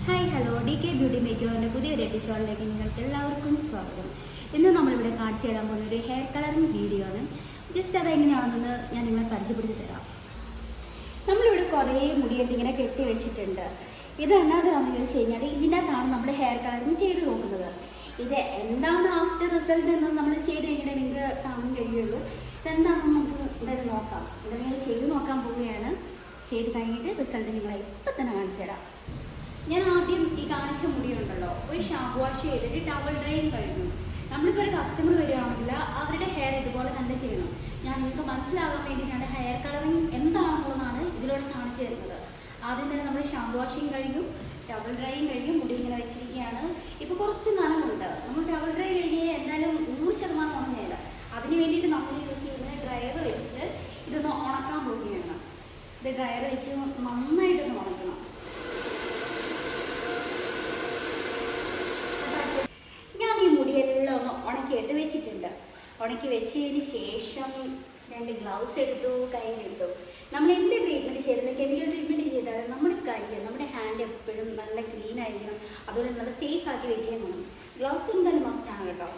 Hi hello DK beauty മേക്കോറിൻ്റെ പുതിയൊരു എപ്പിസോഡിലേക്ക് നിങ്ങൾക്ക് എല്ലാവർക്കും സ്വാഗതം. ഇന്ന് നമ്മളിവിടെ കാണിച്ചു തരാൻ പോകുന്ന ഒരു ഹെയർ കളറിങ് വീഡിയോ ആണ്. ജസ്റ്റ് അതെങ്ങനെയാണെന്ന് ഞാൻ നിങ്ങളെ പരിചയപ്പെടുത്തി തരാം. നമ്മളിവിടെ കുറേ മുടിയായിട്ട് ഇങ്ങനെ കെട്ടി വെച്ചിട്ടുണ്ട്. ഇത് എന്നാതാണെന്ന് ചോദിച്ചു കഴിഞ്ഞാൽ ഇതിനകത്താണ് നമ്മൾ ഹെയർ കളറിങ് ചെയ്ത് നോക്കുന്നത്. ഇത് എന്താണ് ആഫ്റ്റർ റിസൾട്ട് എന്ന് നമ്മൾ ചെയ്ത് കഴിഞ്ഞാൽ നിങ്ങൾക്ക് കാണാൻ കഴിയുള്ളൂ. ഇതെന്താണെന്ന് നമുക്ക് എന്തായാലും നോക്കാം. ഇതെങ്ങനെ ചെയ്ത് നോക്കാൻ പോവുകയാണ്. ചെയ്ത് കഴിഞ്ഞിട്ട് റിസൾട്ട് നിങ്ങളെ ഇപ്പം തന്നെ കാണിച്ചു തരാം. ഞാൻ ആദ്യം ഈ കാണിച്ച മുടിയുണ്ടല്ലോ, ഒരു ഷാമ്പു വാഷ് ചെയ്തിട്ട് ടവൽ ഡ്രൈൻ കഴിഞ്ഞു. നമ്മളിപ്പോൾ ഒരു കസ്റ്റമർ വരികയാണെങ്കിൽ അവരുടെ ഹെയർ ഇതുപോലെ തന്നെ ചെയ്യണം. ഞാൻ നിങ്ങൾക്ക് മനസ്സിലാകാൻ വേണ്ടിയിട്ടാണ് ഹെയർ കളറിങ് എന്താണെന്നുള്ളതാണ് ഇതിലൂടെ കാണിച്ചു തരുന്നത്. ആദ്യം തന്നെ നമ്മൾ ഷാമ്പു വാഷിങ് കഴിഞ്ഞു, ടവൽ ഡ്രൈയും കഴിഞ്ഞു, മുടി ഇങ്ങനെ വെച്ചിരിക്കുകയാണ്. ഇപ്പോൾ കുറച്ച് നനവുണ്ട്. നമ്മൾ ടവൽ ഡ്രൈ കഴിഞ്ഞാൽ എന്തായാലും 100% ഉണങ്ങില്ല. അതിന് വേണ്ടിയിട്ട് നമ്മൾ യൂസ് ചെയ്യുന്ന ഡ്രയർ വെച്ചിട്ട് ഇതൊന്ന് ഉണക്കാൻ പോവുകയാണ്. ഇത് ഡ്രയർ വെച്ച് നന്നായിട്ടൊന്ന് ഉണക്കണം. മുടിയെല്ലാം ഒന്ന് ഉണക്കിയിട്ട് വെച്ചിട്ടുണ്ട്. ഉണക്കി വെച്ചതിന് ശേഷം 2 ഗ്ലൗസ് എടുത്തു, കയ്യിലെടുത്തു. നമ്മൾ എന്ത് ട്രീറ്റ്മെൻറ്റ് ചെയ്താലും കെമിക്കൽ ട്രീറ്റ്മെൻറ്റ് ചെയ്താലും നമ്മുടെ കൈ, നമ്മുടെ ഹാൻഡ് എപ്പോഴും നല്ല ക്ലീൻ ആയിരിക്കണം. അതുപോലെ നല്ല സേഫ് ആക്കി വെക്കാൻ വേണം. ഗ്ലൗസ് എന്തായാലും മസ്റ്റാണ് കേട്ടോ.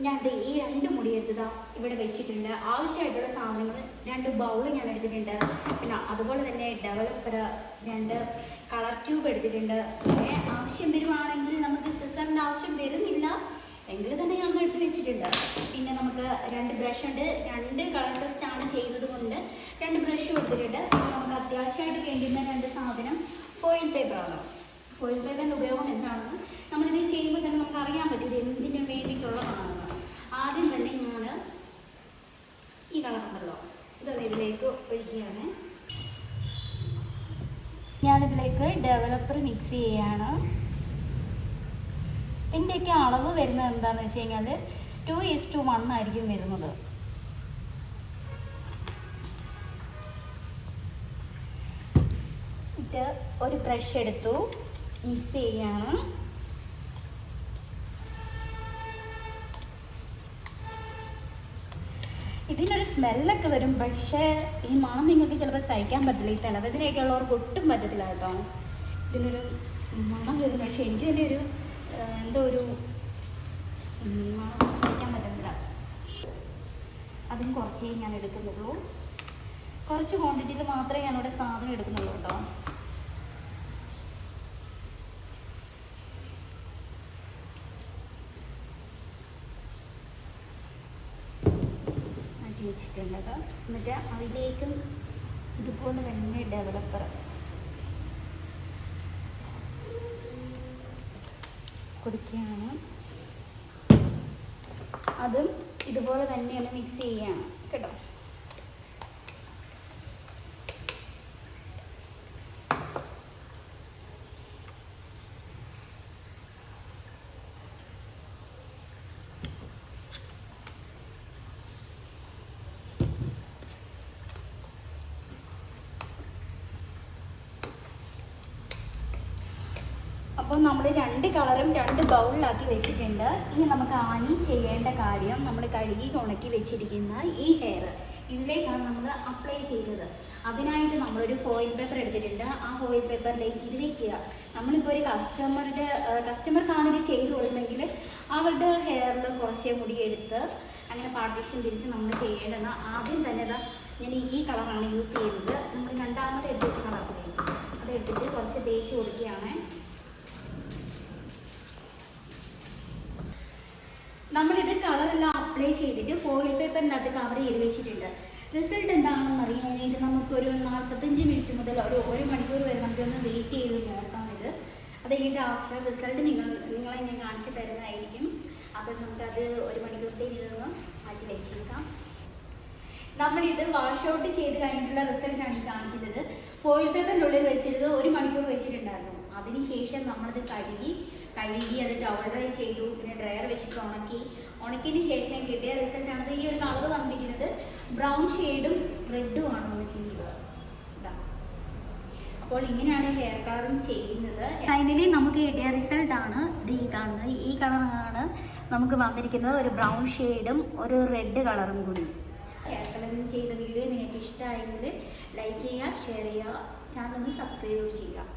ഞാൻ ഈ 2 മുടിയെടുത്തതാ ഇവിടെ വെച്ചിട്ടുണ്ട്. ആവശ്യമായിട്ടുള്ള സാധനങ്ങൾ 2 ബൗൾ ഞാൻ എടുത്തിട്ടുണ്ട്. പിന്നെ അതുപോലെ തന്നെ ഡെവലപ്പർ 2 കളർ ട്യൂബ് എടുത്തിട്ടുണ്ട്. പിന്നെ ആവശ്യം വരുവാണെങ്കിൽ നമുക്ക് സിസറിൻ്റെ ആവശ്യം വരുന്നില്ല എങ്കിൽ തന്നെ ഞാൻ എടുത്ത് വെച്ചിട്ടുണ്ട്. പിന്നെ നമുക്ക് 2 ബ്രഷ് ഉണ്ട്. 2 കളർ ടെസ്റ്റ് ആണ് ചെയ്യുന്നത് കൊണ്ട് 2 ബ്രഷ് കൊടുത്തിട്ടുണ്ട്. നമുക്ക് അത്യാവശ്യമായിട്ട് വേണ്ടുന്ന 2 സാധനം ഫോയിൽ പേപ്പറാണ്. ഫോയിൽ പേപ്പറിൻ്റെ ഉപയോഗം എന്താണെന്ന് നമ്മളിത് ചെയ്യുമ്പോൾ തന്നെ നമുക്ക് അറിയാൻ പറ്റും ഇത് എന്തിനു വേണ്ടിയിട്ടുള്ളതാണെന്ന്. ആദ്യം തന്നെ ഞാൻ ഈ കളറുണ്ടല്ലോ ഇതൊന്ന് ഇതിലേക്ക് ഒഴിക്കുകയാണ്. ഞാനിതിലേക്ക് ഡെവലപ്പർ മിക്സ് ചെയ്യുകയാണ്. ഇതിൻ്റെയൊക്കെ അളവ് വരുന്നത് എന്താണെന്ന് വെച്ച് കഴിഞ്ഞാൽ 2:1 ആയിരിക്കും വരുന്നത്. ഇത് ഒരു ബ്രഷ് എടുത്തു, മിക്സ് ചെയ്യുകയാണ്. ഇതിനൊരു സ്മെല്ലൊക്കെ വരും, പക്ഷേ ഈ മണം നിങ്ങൾക്ക് ചിലപ്പോൾ സഹിക്കാൻ പറ്റില്ല. ഈ തലവേദനയൊക്കെ ഉള്ളവർക്ക് ഒട്ടും പറ്റത്തില്ല കേട്ടോ. ഇതിനൊരു മണം വരും, പക്ഷേ എനിക്ക് തന്നെ ഒരു എന്തോ ഒരു മണം സഹിക്കാൻ പറ്റുന്നില്ല. അതിന് കുറച്ചേ ഞാൻ എടുക്കുന്നുള്ളൂ. കുറച്ച് ക്വാണ്ടിറ്റിയിൽ മാത്രമേ ഞാനിവിടെ സാധനം എടുക്കുന്നുള്ളൂ കേട്ടോ. വെച്ചിട്ടുള്ളത്. എന്നിട്ട് അതിലേക്ക് ഇതുപോലെ തന്നെ ഡെവലപ്പർ കൊടുക്കുകയാണ്. അതും ഇതുപോലെ തന്നെ ഒന്ന് മിക്സ് ചെയ്യുകയാണ് കേട്ടോ. അപ്പോൾ നമ്മൾ 2 കളറും 2 ബൗളിലാക്കി വെച്ചിട്ടുണ്ട്. ഇനി നമുക്ക് ആദ്യം ചെയ്യേണ്ട കാര്യം, നമ്മൾ കഴുകി ഉണക്കി വെച്ചിരിക്കുന്ന ഈ ഹെയർ ഇതിലേക്കാണ് നമ്മൾ അപ്ലൈ ചെയ്തത്. അതിനായിട്ട് നമ്മളൊരു ഫോയിൽ പേപ്പർ എടുത്തിട്ടുണ്ട്. ആ ഫോയിൽ പേപ്പറിലേക്ക് ഇത് വയ്ക്കുക. നമ്മളിപ്പോൾ ഒരു കസ്റ്റമർക്കാണ് ഇത് ചെയ്ത് കൊടുക്കുന്നെങ്കിൽ അവരുടെ ഹെയറിൽ കുറച്ച് മുടി എടുത്ത് അങ്ങനെ പാർട്ടീഷൻ തിരിച്ച് നമ്മൾ ചെയ്യേണ്ടത്. ആദ്യം തന്നെ ഞാൻ ഈ കളറാണ് യൂസ് ചെയ്യുന്നത്. നമ്മൾ 2ാമത് എടുത്ത് വെച്ച കളറില്ലേ അത് എടുത്തിട്ട് കുറച്ച് തേച്ച് കൊടുക്കുകയാണ്. നമ്മളിത് കളറെല്ലാം അപ്ലൈ ചെയ്തിട്ട് ഫോയിൽ പേപ്പറിൻ്റെ അകത്ത് കവർ ചെയ്ത് വെച്ചിട്ടുണ്ട്. റിസൾട്ട് എന്താണെന്ന് അറിയാൻ വേണ്ടിയിട്ട് നമുക്കൊരു 45 മിനിറ്റ് മുതൽ ഒരു 1 മണിക്കൂർ വരെ നമുക്കൊന്ന് വെയിറ്റ് ചെയ്ത് നോക്കാം. അത് കഴിഞ്ഞിട്ട് ആഫ്റ്റർ റിസൾട്ട് നിങ്ങളെ ഞാൻ കാണിച്ചു തരുന്നതായിരിക്കും. അത് നമുക്കത് 1 മണിക്കൂറത്തേക്ക് ഇതൊന്ന് മാറ്റി വെച്ചേക്കാം. നമ്മളിത് വാഷ് ഔട്ട് ചെയ്ത് കഴിഞ്ഞിട്ടുള്ള റിസൾട്ടാണ് ഈ കാണിക്കുന്നത്. ഫോയിൽ പേപ്പറിൻ്റെ ഉള്ളിൽ വെച്ചിട്ട് 1 മണിക്കൂർ വെച്ചിട്ടുണ്ടായിരുന്നു. അതിനുശേഷം നമ്മളത് കഴുകി അത് ടവൽ ഡ്രൈ ചെയ്തു. പിന്നെ ഡ്രയർ വെച്ചിട്ട് ഉണക്കിയതിന് ശേഷം കിട്ടിയ റിസൾട്ടാണ് ഈ ഒരു കളർ വന്നിരിക്കുന്നത്. ബ്രൗൺ ഷെയ്ഡും റെഡുമാണ് വന്നിരിക്കുന്നത്. അപ്പോൾ ഇങ്ങനെയാണ് ഹെയർ കളറിങ് ചെയ്യുന്നത്. ഫൈനലി നമുക്ക് കിട്ടിയ റിസൾട്ടാണ് ഇത് ഈ കാണുന്നത്. ഈ കളറാണ് നമുക്ക് വന്നിരിക്കുന്നത്. ഒരു ബ്രൗൺ ഷെയ്ഡും ഒരു റെഡ് കളറും കൂടി. ഹെയർ കളറിങ് ചെയ്ത വീഡിയോ നിങ്ങൾക്ക് ഇഷ്ടമായെങ്കിൽ ലൈക്ക് ചെയ്യുക, ഷെയർ ചെയ്യുക, ചാനൽ ഒന്ന് സബ്സ്ക്രൈബ് ചെയ്യുക.